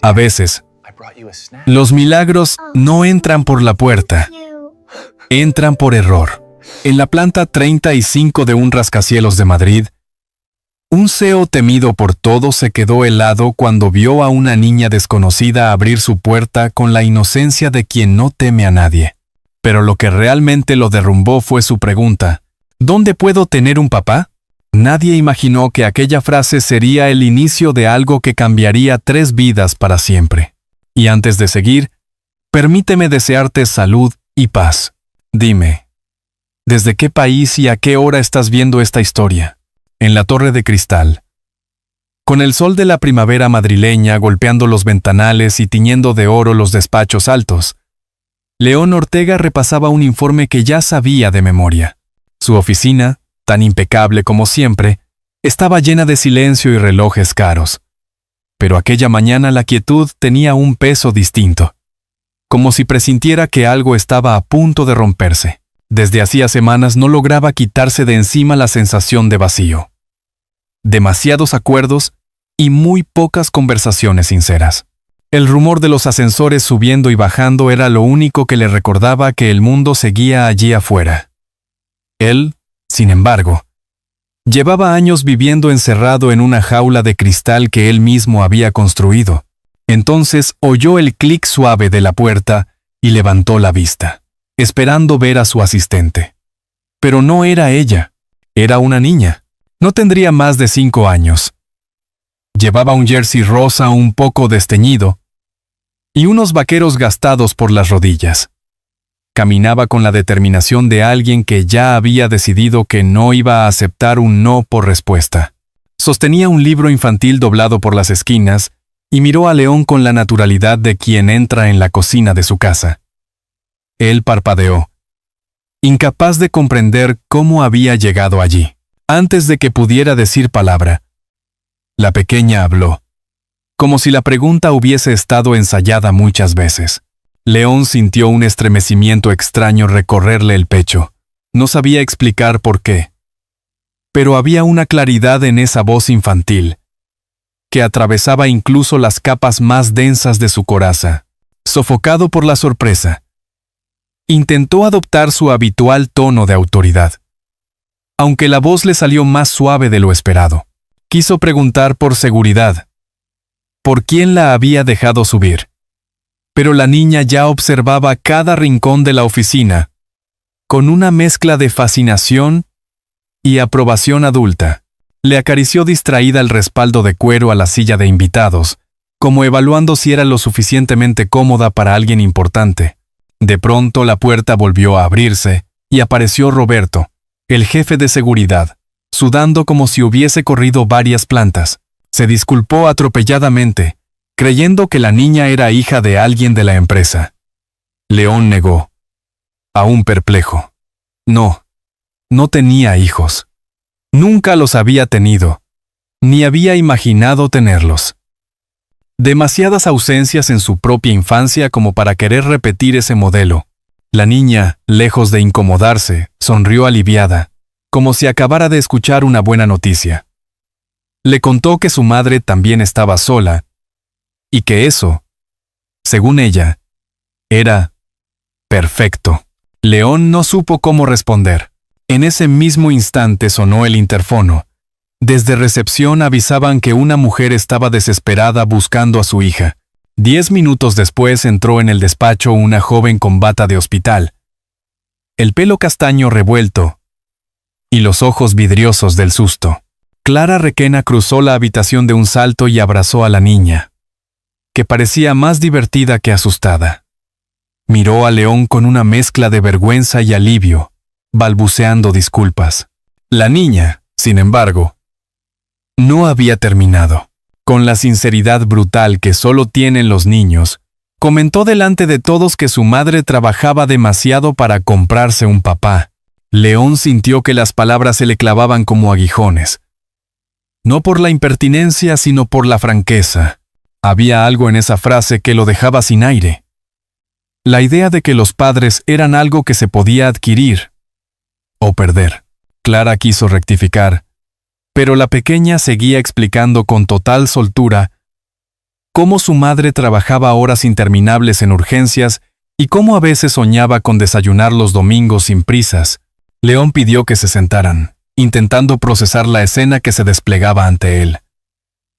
A veces, los milagros no entran por la puerta, entran por error. En la planta 35 de un rascacielos de Madrid, un CEO temido por todos se quedó helado cuando vio a una niña desconocida abrir su puerta con la inocencia de quien no teme a nadie. Pero lo que realmente lo derrumbó fue su pregunta: ¿dónde puedo tener un papá? Nadie imaginó que aquella frase sería el inicio de algo que cambiaría 3 vidas para siempre. Y antes de seguir, permíteme desearte salud y paz. Dime, ¿desde qué país y a qué hora estás viendo esta historia? En la Torre de Cristal. Con el sol de la primavera madrileña golpeando los ventanales y tiñendo de oro los despachos altos, León Ortega repasaba un informe que ya sabía de memoria. Su oficina, tan impecable como siempre, estaba llena de silencio y relojes caros. Pero aquella mañana la quietud tenía un peso distinto, como si presintiera que algo estaba a punto de romperse. Desde hacía semanas no lograba quitarse de encima la sensación de vacío. Demasiados acuerdos y muy pocas conversaciones sinceras. El rumor de los ascensores subiendo y bajando era lo único que le recordaba que el mundo seguía allí afuera. Él, sin embargo, llevaba años viviendo encerrado en una jaula de cristal que él mismo había construido. Entonces oyó el clic suave de la puerta y levantó la vista, esperando ver a su asistente. Pero no era ella, era una niña. No tendría más de 5 años. Llevaba un jersey rosa un poco desteñido y unos vaqueros gastados por las rodillas. Caminaba con la determinación de alguien que ya había decidido que no iba a aceptar un no por respuesta. Sostenía un libro infantil doblado por las esquinas y miró a León con la naturalidad de quien entra en la cocina de su casa. Él parpadeó, incapaz de comprender cómo había llegado allí. Antes de que pudiera decir palabra, la pequeña habló, como si la pregunta hubiese estado ensayada muchas veces. León sintió un estremecimiento extraño recorrerle el pecho. No sabía explicar por qué. Pero había una claridad en esa voz infantil, que atravesaba incluso las capas más densas de su coraza. Sofocado por la sorpresa, intentó adoptar su habitual tono de autoridad. Aunque la voz le salió más suave de lo esperado. Quiso preguntar por seguridad, ¿por quién la había dejado subir? Pero la niña ya observaba cada rincón de la oficina, con una mezcla de fascinación y aprobación adulta. Le acarició distraída el respaldo de cuero a la silla de invitados, como evaluando si era lo suficientemente cómoda para alguien importante. De pronto la puerta volvió a abrirse y apareció Roberto, el jefe de seguridad, sudando como si hubiese corrido varias plantas. Se disculpó atropelladamente, creyendo que la niña era hija de alguien de la empresa. León negó, aún perplejo. No tenía hijos. Nunca los había tenido, ni había imaginado tenerlos. Demasiadas ausencias en su propia infancia como para querer repetir ese modelo. La niña, lejos de incomodarse, sonrió aliviada, como si acabara de escuchar una buena noticia. Le contó que su madre también estaba sola, y que eso, según ella, era perfecto. León no supo cómo responder. En ese mismo instante sonó el interfono. Desde recepción avisaban que una mujer estaba desesperada buscando a su hija. 10 minutos después entró en el despacho una joven con bata de hospital, el pelo castaño revuelto y los ojos vidriosos del susto. Clara Requena cruzó la habitación de un salto y abrazó a la niña, que parecía más divertida que asustada. Miró a León con una mezcla de vergüenza y alivio, balbuceando disculpas. La niña, sin embargo, no había terminado. Con la sinceridad brutal que solo tienen los niños, comentó delante de todos que su madre trabajaba demasiado para comprarse un papá. León sintió que las palabras se le clavaban como aguijones. No por la impertinencia, sino por la franqueza. Había algo en esa frase que lo dejaba sin aire. La idea de que los padres eran algo que se podía adquirir o perder. Clara quiso rectificar, pero la pequeña seguía explicando con total soltura cómo su madre trabajaba horas interminables en urgencias y cómo a veces soñaba con desayunar los domingos sin prisas, León pidió que se sentaran, intentando procesar la escena que se desplegaba ante él.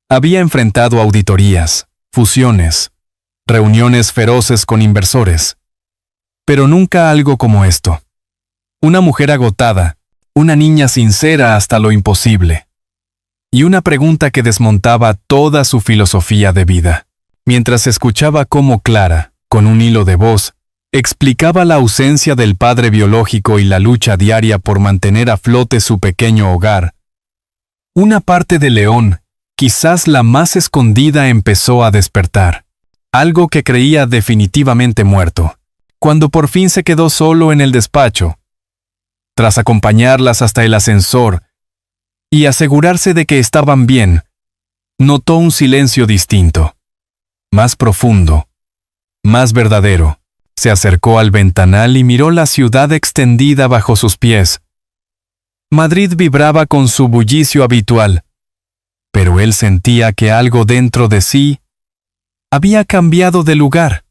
Había enfrentado auditorías, fusiones, reuniones feroces con inversores, pero nunca algo como esto. Una mujer agotada, una niña sincera hasta lo imposible, y una pregunta que desmontaba toda su filosofía de vida. Mientras escuchaba cómo Clara, con un hilo de voz, explicaba la ausencia del padre biológico y la lucha diaria por mantener a flote su pequeño hogar, una parte de León, quizás la más escondida, empezó a despertar. Algo que creía definitivamente muerto, cuando por fin se quedó solo en el despacho. Tras acompañarlas hasta el ascensor y asegurarse de que estaban bien, notó un silencio distinto, más profundo, más verdadero. Se acercó al ventanal y miró la ciudad extendida bajo sus pies. Madrid vibraba con su bullicio habitual, pero él sentía que algo dentro de sí había cambiado de lugar.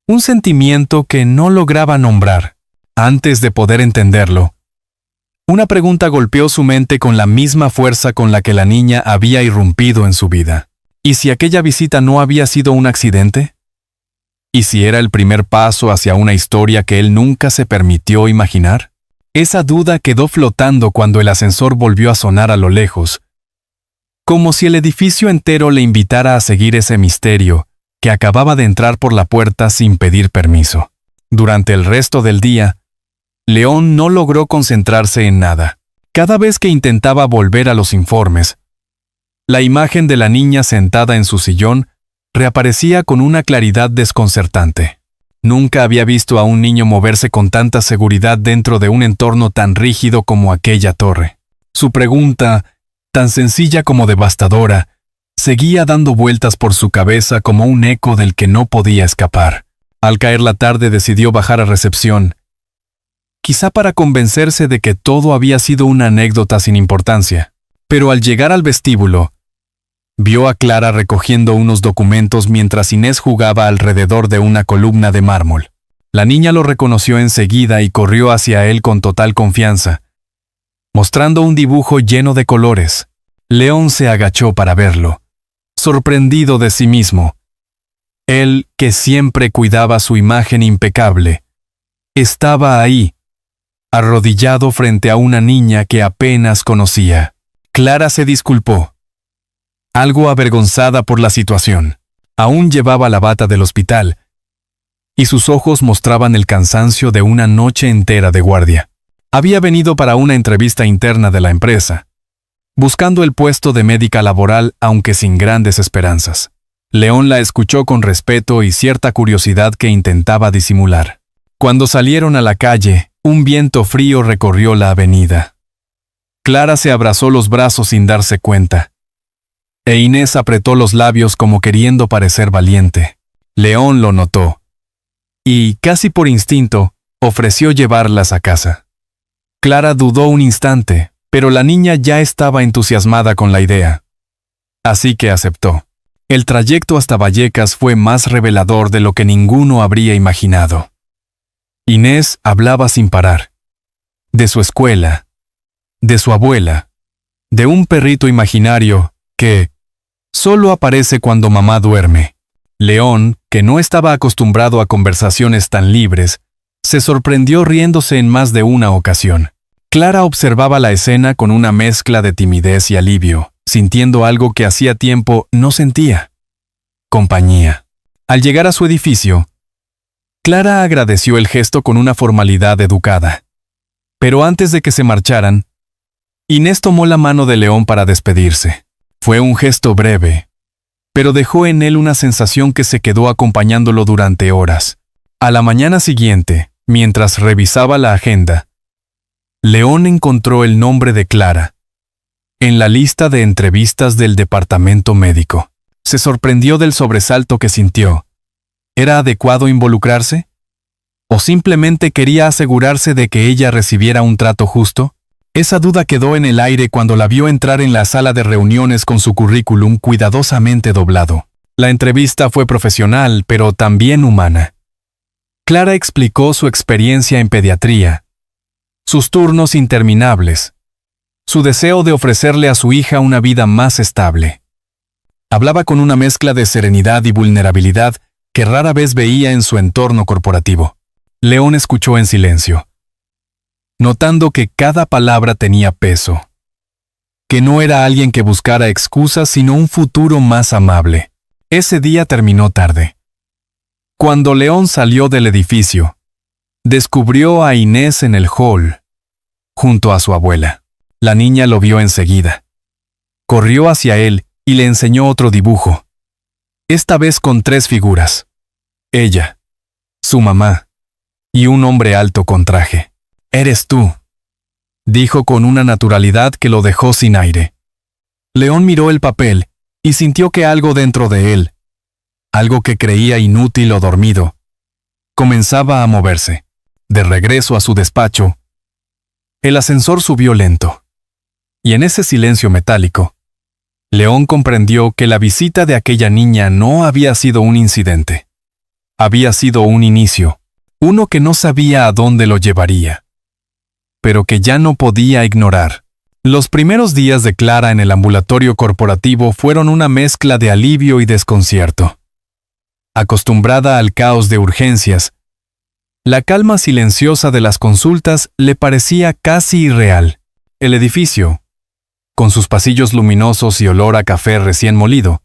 Un sentimiento que no lograba nombrar. Antes de poder entenderlo, una pregunta golpeó su mente con la misma fuerza con la que la niña había irrumpido en su vida. ¿Y si aquella visita no había sido un accidente? ¿Y si era el primer paso hacia una historia que él nunca se permitió imaginar? Esa duda quedó flotando cuando el ascensor volvió a sonar a lo lejos, como si el edificio entero le invitara a seguir ese misterio que acababa de entrar por la puerta sin pedir permiso. Durante el resto del día, León no logró concentrarse en nada. Cada vez que intentaba volver a los informes, la imagen de la niña sentada en su sillón reaparecía con una claridad desconcertante. Nunca había visto a un niño moverse con tanta seguridad dentro de un entorno tan rígido como aquella torre. Su pregunta, tan sencilla como devastadora, seguía dando vueltas por su cabeza como un eco del que no podía escapar. Al caer la tarde decidió bajar a recepción, quizá para convencerse de que todo había sido una anécdota sin importancia. Pero al llegar al vestíbulo, vio a Clara recogiendo unos documentos mientras Inés jugaba alrededor de una columna de mármol. La niña lo reconoció enseguida y corrió hacia él con total confianza, mostrando un dibujo lleno de colores. León se agachó para verlo, sorprendido de sí mismo. Él, que siempre cuidaba su imagen impecable, estaba ahí, arrodillado frente a una niña que apenas conocía. Clara se disculpó, algo avergonzada por la situación. Aún llevaba la bata del hospital, y sus ojos mostraban el cansancio de una noche entera de guardia. Había venido para una entrevista interna de la empresa, buscando el puesto de médica laboral, aunque sin grandes esperanzas. León la escuchó con respeto y cierta curiosidad que intentaba disimular. Cuando salieron a la calle, un viento frío recorrió la avenida. Clara se abrazó los brazos sin darse cuenta, e Inés apretó los labios como queriendo parecer valiente. León lo notó, y, casi por instinto, ofreció llevarlas a casa. Clara dudó un instante, pero la niña ya estaba entusiasmada con la idea. Así que aceptó. El trayecto hasta Vallecas fue más revelador de lo que ninguno habría imaginado. Inés hablaba sin parar. De su escuela, de su abuela, de un perrito imaginario que solo aparece cuando mamá duerme. León, que no estaba acostumbrado a conversaciones tan libres, se sorprendió riéndose en más de una ocasión. Clara observaba la escena con una mezcla de timidez y alivio, sintiendo algo que hacía tiempo no sentía: compañía. Al llegar a su edificio, Clara agradeció el gesto con una formalidad educada. Pero antes de que se marcharan, Inés tomó la mano de León para despedirse. Fue un gesto breve, pero dejó en él una sensación que se quedó acompañándolo durante horas. A la mañana siguiente, mientras revisaba la agenda, León encontró el nombre de Clara en la lista de entrevistas del departamento médico. Se sorprendió del sobresalto que sintió. ¿Era adecuado involucrarse? ¿O simplemente quería asegurarse de que ella recibiera un trato justo? Esa duda quedó en el aire cuando la vio entrar en la sala de reuniones con su currículum cuidadosamente doblado. La entrevista fue profesional, pero también humana. Clara explicó su experiencia en pediatría, sus turnos interminables, su deseo de ofrecerle a su hija una vida más estable. Hablaba con una mezcla de serenidad y vulnerabilidad que rara vez veía en su entorno corporativo. León escuchó en silencio, notando que cada palabra tenía peso, que no era alguien que buscara excusas, sino un futuro más amable. Ese día terminó tarde. Cuando León salió del edificio, descubrió a Inés en el hall, junto a su abuela. La niña lo vio enseguida. Corrió hacia él y le enseñó otro dibujo, esta vez con 3 figuras. Ella, su mamá, y un hombre alto con traje. «Eres tú», dijo con una naturalidad que lo dejó sin aire. León miró el papel y sintió que algo dentro de él, algo que creía inútil o dormido, comenzaba a moverse. De regreso a su despacho, el ascensor subió lento. Y en ese silencio metálico, León comprendió que la visita de aquella niña no había sido un incidente. Había sido un inicio, uno que no sabía a dónde lo llevaría, pero que ya no podía ignorar. Los primeros días de Clara en el ambulatorio corporativo fueron una mezcla de alivio y desconcierto. Acostumbrada al caos de urgencias, la calma silenciosa de las consultas le parecía casi irreal. El edificio, con sus pasillos luminosos y olor a café recién molido,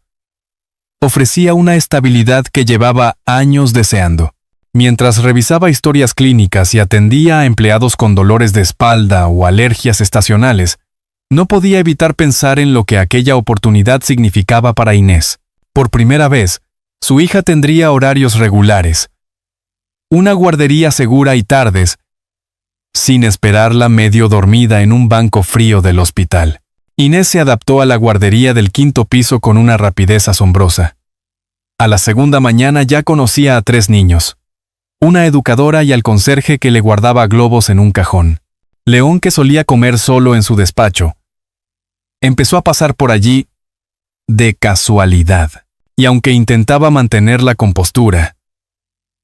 ofrecía una estabilidad que llevaba años deseando. Mientras revisaba historias clínicas y atendía a empleados con dolores de espalda o alergias estacionales, no podía evitar pensar en lo que aquella oportunidad significaba para Inés. Por primera vez, su hija tendría horarios regulares, una guardería segura y tardes, sin esperarla medio dormida en un banco frío del hospital. Inés se adaptó a la guardería del 5º piso con una rapidez asombrosa. A la segunda mañana ya conocía a 3 niños, una educadora y al conserje que le guardaba globos en un cajón. León, que solía comer solo en su despacho, empezó a pasar por allí de casualidad, y aunque intentaba mantener la compostura,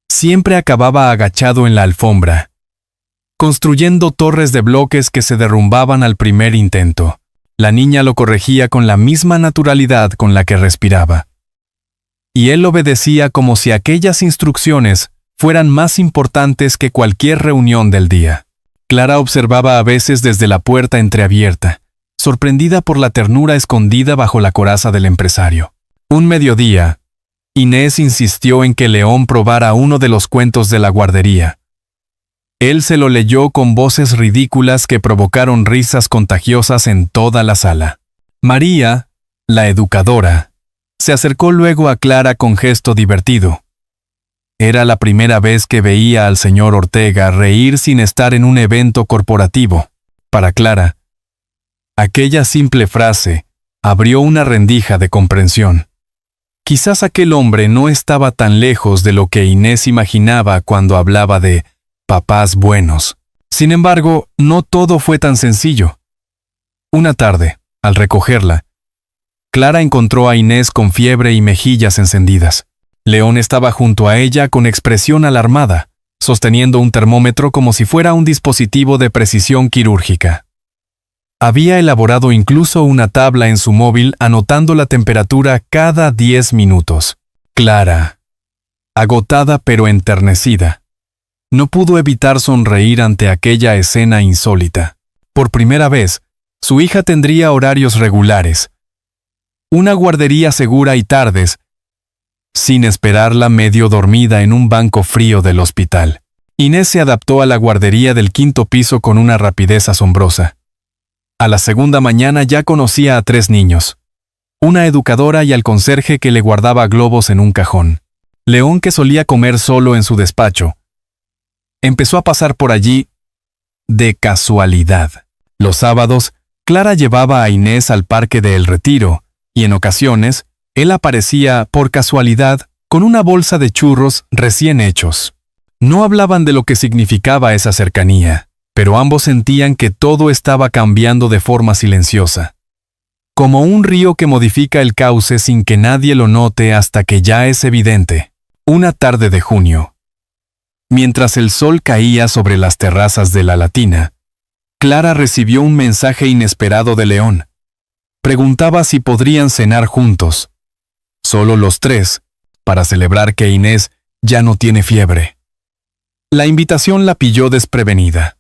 siempre acababa agachado en la alfombra, construyendo torres de bloques que se derrumbaban al primer intento. La niña lo corregía con la misma naturalidad con la que respiraba, y él obedecía como si aquellas instrucciones fueran más importantes que cualquier reunión del día. Clara observaba a veces desde la puerta entreabierta, sorprendida por la ternura escondida bajo la coraza del empresario. Un mediodía, Inés insistió en que León probara uno de los cuentos de la guardería. Él se lo leyó con voces ridículas que provocaron risas contagiosas en toda la sala. María, la educadora, se acercó luego a Clara con gesto divertido. Era la primera vez que veía al señor Ortega reír sin estar en un evento corporativo. Para Clara, aquella simple frase abrió una rendija de comprensión. Quizás aquel hombre no estaba tan lejos de lo que Inés imaginaba cuando hablaba de papás buenos. Sin embargo, no todo fue tan sencillo. Una tarde, al recogerla, Clara encontró a Inés con fiebre y mejillas encendidas. León estaba junto a ella con expresión alarmada, sosteniendo un termómetro como si fuera un dispositivo de precisión quirúrgica. Había elaborado incluso una tabla en su móvil anotando la temperatura cada 10 minutos. Clara, agotada pero enternecida, no pudo evitar sonreír ante aquella escena insólita. Por primera vez, su hija tendría horarios regulares, una guardería segura y tardes, sin esperarla medio dormida en un banco frío del hospital. Inés se adaptó a la guardería del 5º piso con una rapidez asombrosa. A la segunda mañana ya conocía a 3 niños, una educadora y al conserje que le guardaba globos en un cajón. León, que solía comer solo en su despacho, empezó a pasar por allí de casualidad. Los sábados, Clara llevaba a Inés al Parque de El Retiro, y en ocasiones, él aparecía, por casualidad, con una bolsa de churros recién hechos. No hablaban de lo que significaba esa cercanía, pero ambos sentían que todo estaba cambiando de forma silenciosa. como un río que modifica el cauce sin que nadie lo note hasta que ya es evidente. Una tarde de junio. Mientras el sol caía sobre las terrazas de la Latina, Clara recibió un mensaje inesperado de León. Preguntaba si podrían cenar juntos, solo los tres, para celebrar que Inés ya no tiene fiebre. La invitación la pilló desprevenida.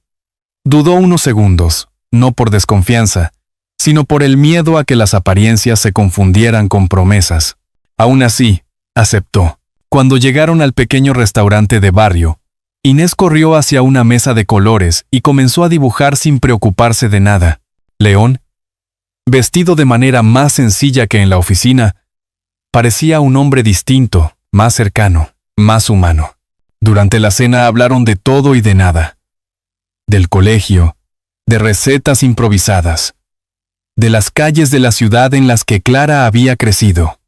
Dudó unos segundos, no por desconfianza, sino por el miedo a que las apariencias se confundieran con promesas. Aún así, aceptó. Cuando llegaron al pequeño restaurante de barrio, Inés corrió hacia una mesa de colores y comenzó a dibujar sin preocuparse de nada. León, vestido de manera más sencilla que en la oficina, parecía un hombre distinto, más cercano, más humano. Durante la cena hablaron de todo y de nada. Del colegio, de recetas improvisadas, de las calles de la ciudad en las que Clara había crecido.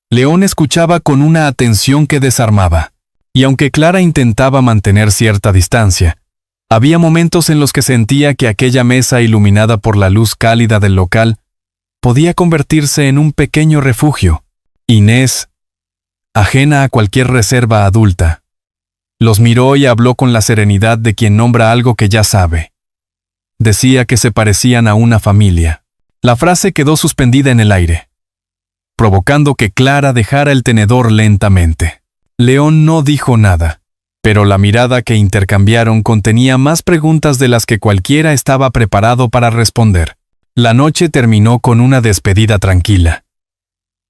León escuchaba con una atención que desarmaba, y aunque Clara intentaba mantener cierta distancia, había momentos en los que sentía que aquella mesa iluminada por la luz cálida del local podía convertirse en un pequeño refugio. Inés, ajena a cualquier reserva adulta, los miró y habló con la serenidad de quien nombra algo que ya sabe. Decía que se parecían a una familia. La frase quedó suspendida en el aire, provocando que Clara dejara el tenedor lentamente. León no dijo nada, pero la mirada que intercambiaron contenía más preguntas de las que cualquiera estaba preparado para responder. La noche terminó con una despedida tranquila,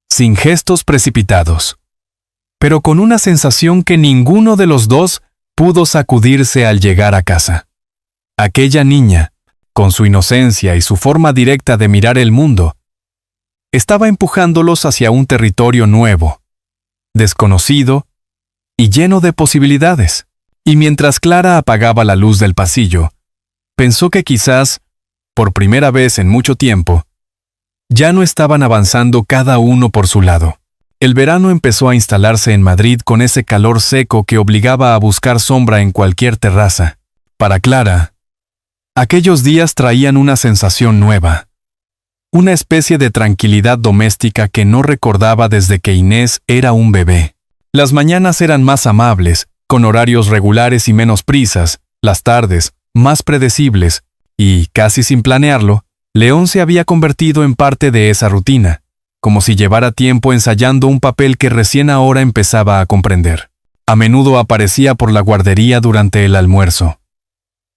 sin gestos precipitados, pero con una sensación que ninguno de los dos pudo sacudirse al llegar a casa. Aquella niña, con su inocencia y su forma directa de mirar el mundo, estaba empujándolos hacia un territorio nuevo, desconocido y lleno de posibilidades. Y mientras Clara apagaba la luz del pasillo, pensó que quizás, por primera vez en mucho tiempo, ya no estaban avanzando cada uno por su lado. El verano empezó a instalarse en Madrid con ese calor seco que obligaba a buscar sombra en cualquier terraza. Para Clara, aquellos días traían una sensación nueva, una especie de tranquilidad doméstica que no recordaba desde que Inés era un bebé. Las mañanas eran más amables, con horarios regulares y menos prisas, las tardes, más predecibles, y, casi sin planearlo, León se había convertido en parte de esa rutina, como si llevara tiempo ensayando un papel que recién ahora empezaba a comprender. A menudo aparecía por la guardería durante el almuerzo.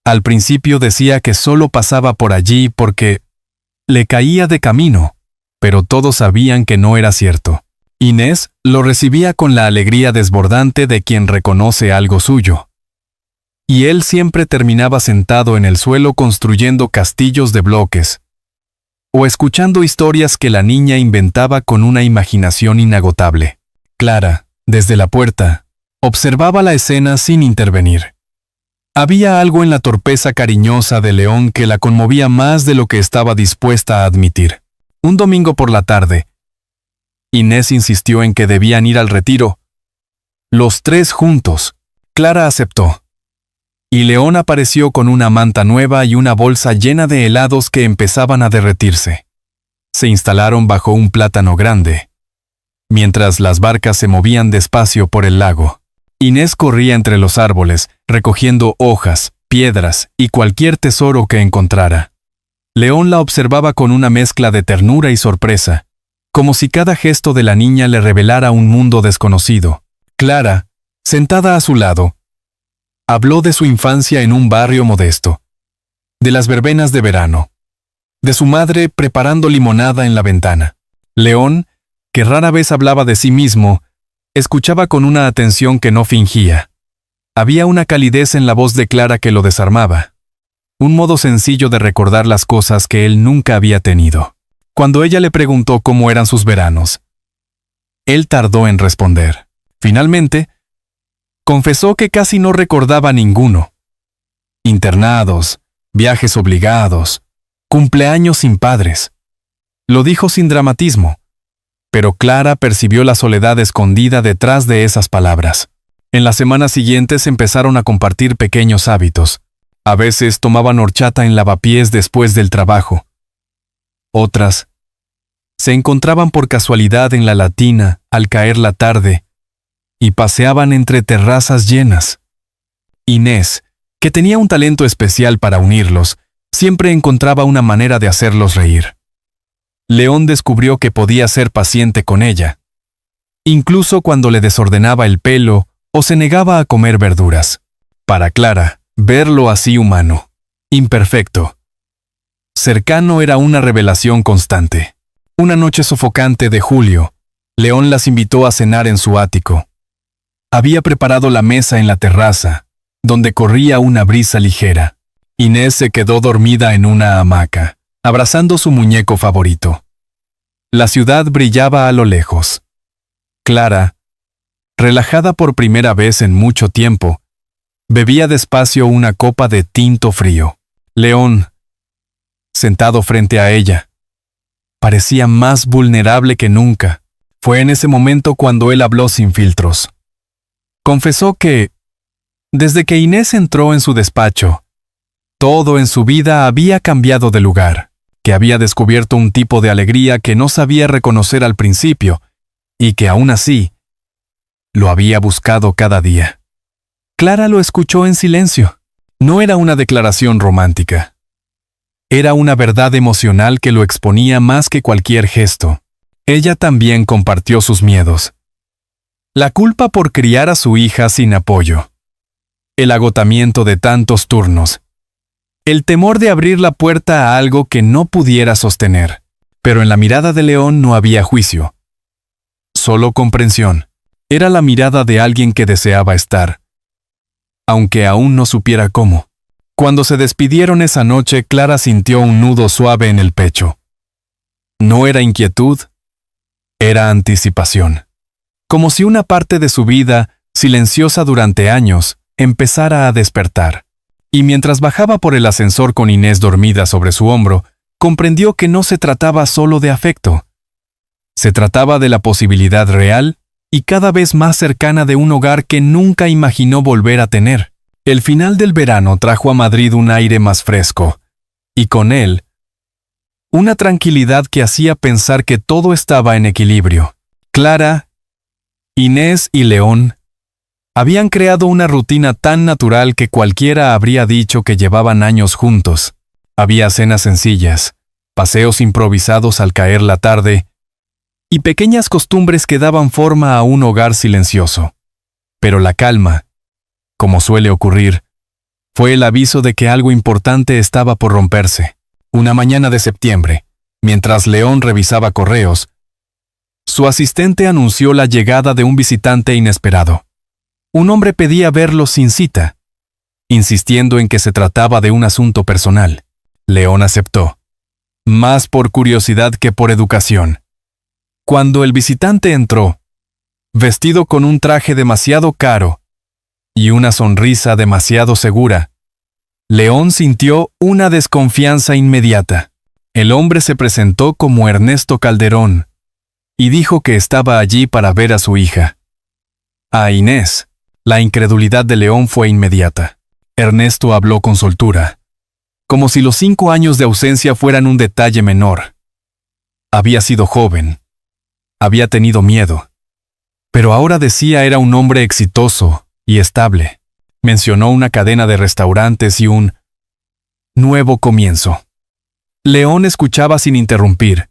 Al principio decía que solo pasaba por allí porque le caía de camino, pero todos sabían que no era cierto. Inés lo recibía con la alegría desbordante de quien reconoce algo suyo. Y él siempre terminaba sentado en el suelo construyendo castillos de bloques, o escuchando historias que la niña inventaba con una imaginación inagotable. Clara, desde la puerta, observaba la escena sin intervenir. Había algo en la torpeza cariñosa de León que la conmovía más de lo que estaba dispuesta a admitir. Un domingo por la tarde, Inés insistió en que debían ir al retiro. Los tres juntos. Clara aceptó. Y León apareció con una manta nueva y una bolsa llena de helados que empezaban a derretirse. Se instalaron bajo un plátano grande, mientras las barcas se movían despacio por el lago. Inés corría entre los árboles, recogiendo hojas, piedras y cualquier tesoro que encontrara. León la observaba con una mezcla de ternura y sorpresa, como si cada gesto de la niña le revelara un mundo desconocido. Clara, sentada a su lado, habló de su infancia en un barrio modesto, de las verbenas de verano, de su madre preparando limonada en la ventana. León, que rara vez hablaba de sí mismo, escuchaba con una atención que no fingía. Había una calidez en la voz de Clara que lo desarmaba, un modo sencillo de recordar las cosas que él nunca había tenido. Cuando ella le preguntó cómo eran sus veranos, él tardó en responder. Finalmente, confesó que casi no recordaba ninguno. Internados, viajes obligados, cumpleaños sin padres. Lo dijo sin dramatismo, pero Clara percibió la soledad escondida detrás de esas palabras. En las semanas siguientes empezaron a compartir pequeños hábitos. A veces tomaban horchata en lavapiés después del trabajo. Otras, Se encontraban por casualidad en la Latina al caer la tarde y paseaban entre terrazas llenas. Inés, que tenía un talento especial para unirlos, siempre encontraba una manera de hacerlos reír. León descubrió que podía ser paciente con ella, incluso cuando le desordenaba el pelo o se negaba a comer verduras. Para Clara, verlo así humano, imperfecto, cercano era una revelación constante. Una noche sofocante de julio, León las invitó a cenar en su ático. Había preparado la mesa en la terraza, donde corría una brisa ligera. Inés se quedó dormida en una hamaca, abrazando su muñeco favorito. La ciudad brillaba a lo lejos. Clara, relajada por primera vez en mucho tiempo, bebía despacio una copa de tinto frío. León, sentado frente a ella, parecía más vulnerable que nunca. Fue en ese momento cuando él habló sin filtros. Confesó que, desde que Inés entró en su despacho, todo en su vida había cambiado de lugar, que había descubierto un tipo de alegría que no sabía reconocer al principio, y que aún así, lo había buscado cada día. Clara lo escuchó en silencio. No era una declaración romántica. Era una verdad emocional que lo exponía más que cualquier gesto. Ella también compartió sus miedos. La culpa por criar a su hija sin apoyo. El agotamiento de tantos turnos. El temor de abrir la puerta a algo que no pudiera sostener. Pero en la mirada de León no había juicio. Solo comprensión. Era la mirada de alguien que deseaba estar, aunque aún no supiera cómo. Cuando se despidieron esa noche, Clara sintió un nudo suave en el pecho. No era inquietud, era anticipación. Como si una parte de su vida, silenciosa durante años, empezara a despertar. Y mientras bajaba por el ascensor con Inés dormida sobre su hombro, comprendió que no se trataba solo de afecto. Se trataba de la posibilidad real y cada vez más cercana de un hogar que nunca imaginó volver a tener. El final del verano trajo a Madrid un aire más fresco, y con él, una tranquilidad que hacía pensar que todo estaba en equilibrio. Clara, Inés y León habían creado una rutina tan natural que cualquiera habría dicho que llevaban años juntos. Había cenas sencillas, paseos improvisados al caer la tarde, y pequeñas costumbres que daban forma a un hogar silencioso. Pero la calma, como suele ocurrir, fue el aviso de que algo importante estaba por romperse. Una mañana de septiembre, mientras León revisaba correos, su asistente anunció la llegada de un visitante inesperado. Un hombre pedía verlo sin cita, insistiendo en que se trataba de un asunto personal. León aceptó, más por curiosidad que por educación. Cuando el visitante entró, vestido con un traje demasiado caro y una sonrisa demasiado segura, León sintió una desconfianza inmediata. El hombre se presentó como Ernesto Calderón y dijo que estaba allí para ver a su hija. A Inés, la incredulidad de León fue inmediata. Ernesto habló con soltura, como si los 5 años de ausencia fueran un detalle menor. Había sido joven, había tenido miedo, pero ahora decía era un hombre exitoso y estable. Mencionó una cadena de restaurantes y un nuevo comienzo. León escuchaba sin interrumpir,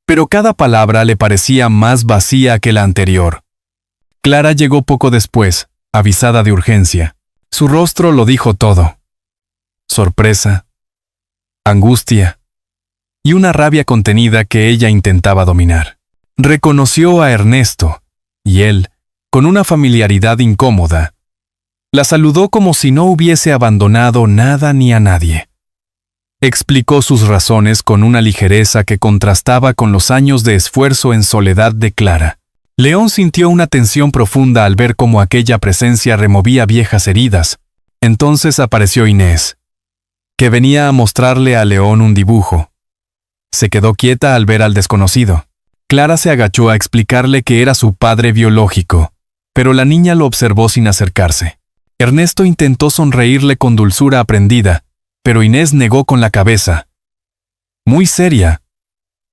pero cada palabra le parecía más vacía que la anterior. Clara llegó poco después, avisada de urgencia. Su rostro lo dijo todo. Sorpresa, angustia y una rabia contenida que ella intentaba dominar. Reconoció a Ernesto, y él, con una familiaridad incómoda, la saludó como si no hubiese abandonado nada ni a nadie. Explicó sus razones con una ligereza que contrastaba con los años de esfuerzo en soledad de Clara. León sintió una tensión profunda al ver cómo aquella presencia removía viejas heridas. Entonces apareció Inés, que venía a mostrarle a León un dibujo. Se quedó quieta al ver al desconocido. Clara se agachó a explicarle que era su padre biológico, pero la niña lo observó sin acercarse. Ernesto intentó sonreírle con dulzura aprendida, pero Inés negó con la cabeza. Muy seria,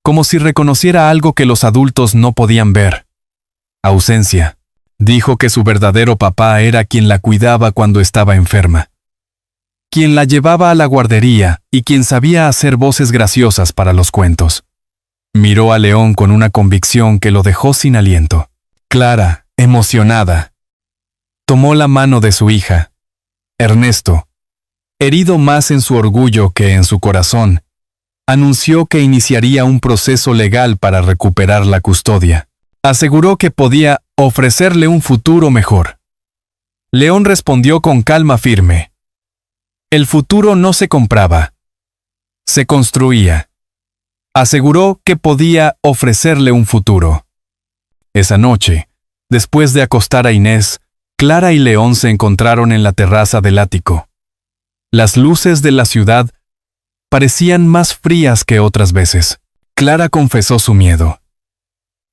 como si reconociera algo que los adultos no podían ver. Ausencia. Dijo que su verdadero papá era quien la cuidaba cuando estaba enferma, quien la llevaba a la guardería y quien sabía hacer voces graciosas para los cuentos. Miró a León con una convicción que lo dejó sin aliento. Clara, emocionada, tomó la mano de su hija. Ernesto, herido más en su orgullo que en su corazón, anunció que iniciaría un proceso legal para recuperar la custodia. Aseguró que podía ofrecerle un futuro mejor. León respondió con calma firme. El futuro no se compraba, se construía. Aseguró que podía ofrecerle un futuro. Esa noche, después de acostar a Inés, Clara y León se encontraron en la terraza del ático. Las luces de la ciudad parecían más frías que otras veces. Clara confesó su miedo.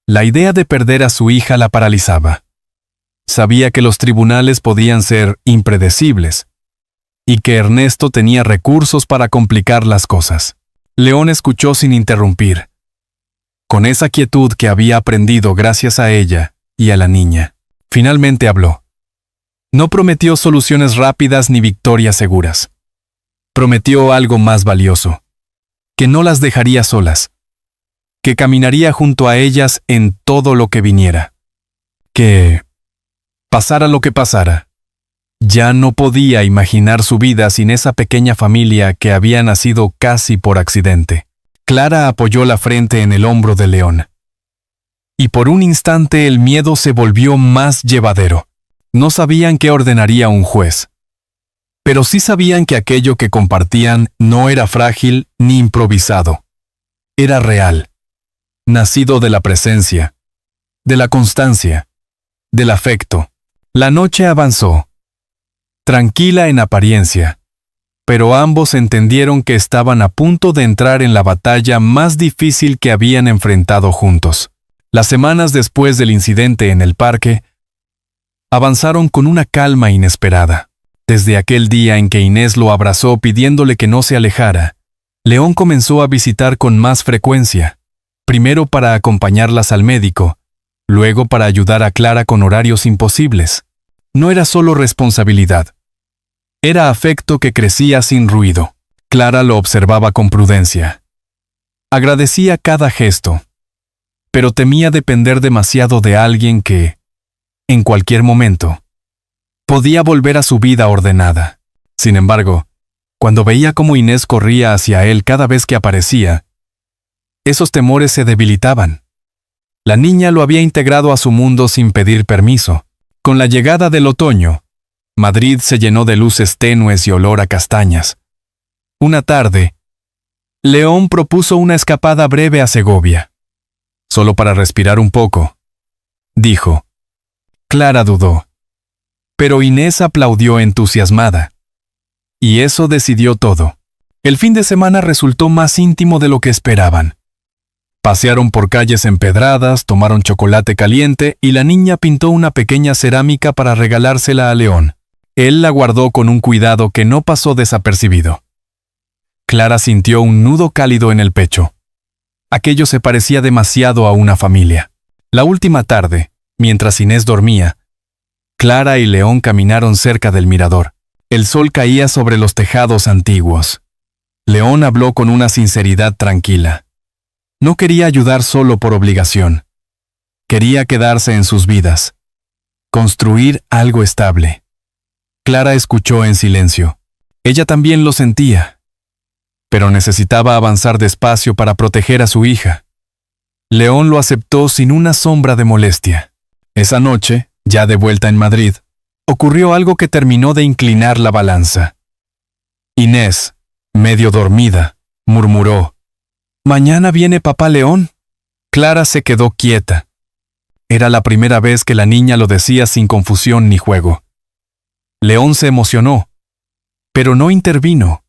La idea de perder a su hija la paralizaba. Sabía que los tribunales podían ser impredecibles y que Ernesto tenía recursos para complicar las cosas. León escuchó sin interrumpir, con esa quietud que había aprendido gracias a ella y a la niña. Finalmente habló. No prometió soluciones rápidas ni victorias seguras. Prometió algo más valioso, que no las dejaría solas, que caminaría junto a ellas en todo lo que viniera, que, pasara lo que pasara, ya no podía imaginar su vida sin esa pequeña familia que había nacido casi por accidente. Clara apoyó la frente en el hombro de León. Y por un instante el miedo se volvió más llevadero. No sabían qué ordenaría un juez, pero sí sabían que aquello que compartían no era frágil ni improvisado. Era real, nacido de la presencia, de la constancia, del afecto. La noche avanzó, tranquila en apariencia, pero ambos entendieron que estaban a punto de entrar en la batalla más difícil que habían enfrentado juntos. Las semanas después del incidente en el parque, avanzaron con una calma inesperada. Desde aquel día en que Inés lo abrazó pidiéndole que no se alejara, León comenzó a visitar con más frecuencia, primero para acompañarlas al médico, luego para ayudar a Clara con horarios imposibles. No era solo responsabilidad. Era afecto que crecía sin ruido. Clara lo observaba con prudencia. Agradecía cada gesto, pero temía depender demasiado de alguien que, en cualquier momento, podía volver a su vida ordenada. Sin embargo, cuando veía cómo Inés corría hacia él cada vez que aparecía, esos temores se debilitaban. La niña lo había integrado a su mundo sin pedir permiso. Con la llegada del otoño, Madrid se llenó de luces tenues y olor a castañas. Una tarde, León propuso una escapada breve a Segovia. Solo para respirar un poco, dijo. Clara dudó, pero Inés aplaudió entusiasmada. Y eso decidió todo. El fin de semana resultó más íntimo de lo que esperaban. Pasearon por calles empedradas, tomaron chocolate caliente y la niña pintó una pequeña cerámica para regalársela a León. Él la guardó con un cuidado que no pasó desapercibido. Clara sintió un nudo cálido en el pecho. Aquello se parecía demasiado a una familia. La última tarde, mientras Inés dormía, Clara y León caminaron cerca del mirador. El sol caía sobre los tejados antiguos. León habló con una sinceridad tranquila. No quería ayudar solo por obligación. Quería quedarse en sus vidas. Construir algo estable. Clara escuchó en silencio. Ella también lo sentía. Pero necesitaba avanzar despacio para proteger a su hija. León lo aceptó sin una sombra de molestia. Esa noche, ya de vuelta en Madrid, ocurrió algo que terminó de inclinar la balanza. Inés, medio dormida, murmuró: «¿Mañana viene papá León?» Clara se quedó quieta. Era la primera vez que la niña lo decía sin confusión ni juego. León se emocionó, pero no intervino.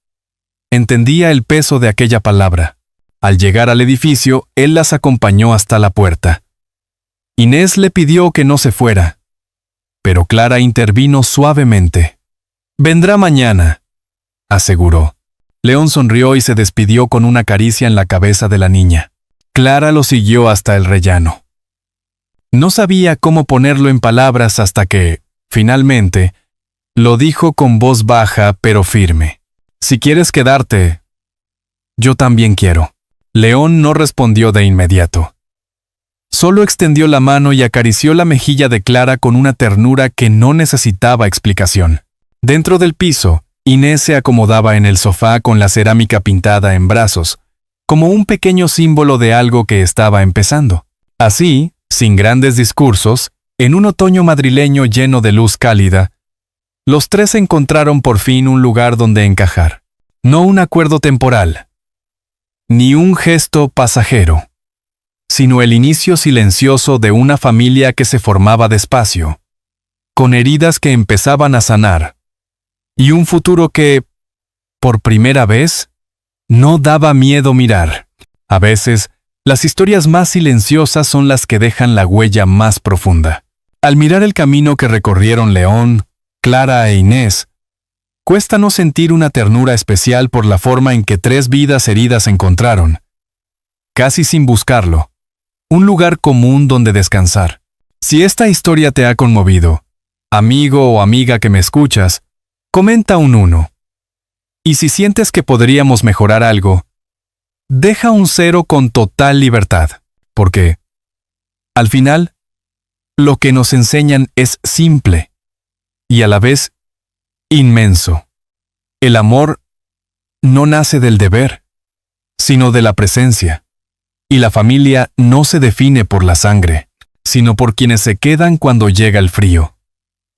Entendía el peso de aquella palabra. Al llegar al edificio, él las acompañó hasta la puerta. Inés le pidió que no se fuera, pero Clara intervino suavemente. «Vendrá mañana», aseguró. León sonrió y se despidió con una caricia en la cabeza de la niña. Clara lo siguió hasta el rellano. No sabía cómo ponerlo en palabras hasta que, finalmente, lo dijo con voz baja pero firme. Si quieres quedarte, yo también quiero. León no respondió de inmediato. Solo extendió la mano y acarició la mejilla de Clara con una ternura que no necesitaba explicación. Dentro del piso, Inés se acomodaba en el sofá con la cerámica pintada en brazos, como un pequeño símbolo de algo que estaba empezando. Así, sin grandes discursos, en un otoño madrileño lleno de luz cálida, los tres encontraron por fin un lugar donde encajar. No un acuerdo temporal, ni un gesto pasajero, sino el inicio silencioso de una familia que se formaba despacio, con heridas que empezaban a sanar, y un futuro que, por primera vez, no daba miedo mirar. A veces, las historias más silenciosas son las que dejan la huella más profunda. Al mirar el camino que recorrieron León, Clara e Inés, cuesta no sentir una ternura especial por la forma en que tres vidas heridas encontraron, casi sin buscarlo, un lugar común donde descansar. Si esta historia te ha conmovido, amigo o amiga que me escuchas, comenta un 1. Y si sientes que podríamos mejorar algo, deja un 0 con total libertad, porque, al final, lo que nos enseñan es simple y a la vez inmenso. El amor no nace del deber, sino de la presencia. Y la familia no se define por la sangre, sino por quienes se quedan cuando llega el frío.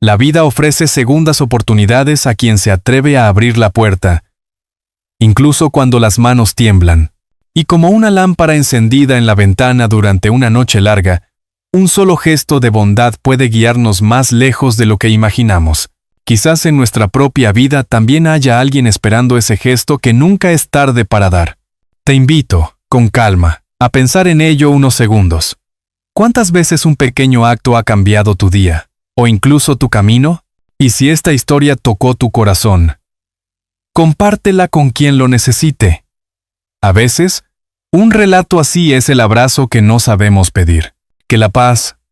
La vida ofrece segundas oportunidades a quien se atreve a abrir la puerta, incluso cuando las manos tiemblan. Y como una lámpara encendida en la ventana durante una noche larga, un solo gesto de bondad puede guiarnos más lejos de lo que imaginamos. Quizás en nuestra propia vida también haya alguien esperando ese gesto que nunca es tarde para dar. Te invito, con calma, a pensar en ello unos segundos. ¿Cuántas veces un pequeño acto ha cambiado tu día, o incluso tu camino? Y si esta historia tocó tu corazón, compártela con quien lo necesite. A veces, un relato así es el abrazo que no sabemos pedir. Que la paz,